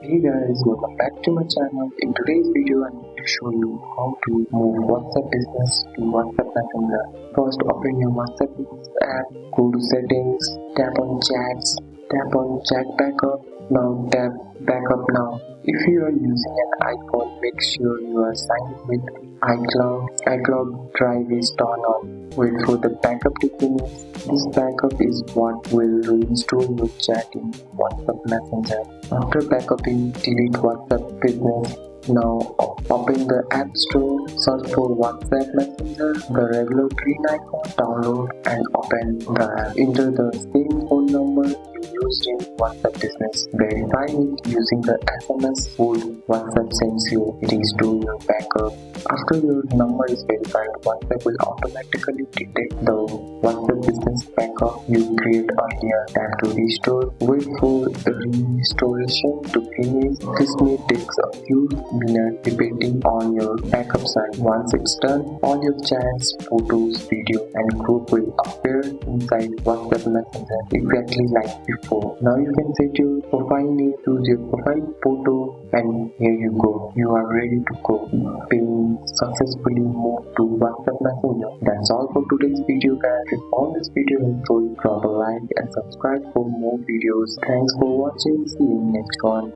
Hey guys, welcome back to my channel. In today's video, I'm going to show you how to move WhatsApp business to WhatsApp Messenger. First, open your WhatsApp business app, go to settings, tap on chats, tap on chat backup. Now tap backup now. If you are using an iPhone, make sure you are signed with iCloud. iCloud Drive is turned on. Wait for the backup to finish. This backup is what will restore your chat in WhatsApp Messenger. After backupping, delete WhatsApp business. Now open the App Store, search for WhatsApp Messenger, the regular green icon, download and open the app. Enter the same phone number you used in WhatsApp business. Verify it using the SMS code WhatsApp sends you. Restore your backup. After your number is verified, WhatsApp will automatically detect the WhatsApp business backup you created earlier. Tap to restore. Wait for the restoration to finish. This may take a few minutes depending on your backup size. Once it's done, all your chats, photos, video and group will appear inside WhatsApp Messenger exactly like before. Now you can set your profile name, choose your profile photo, and here you go. You are ready to go. Being successfully moved to WhatsApp Messenger. That's all for today's video guys. If you found this video helpful, drop a like and subscribe for more videos. Thanks for watching. See you in next one.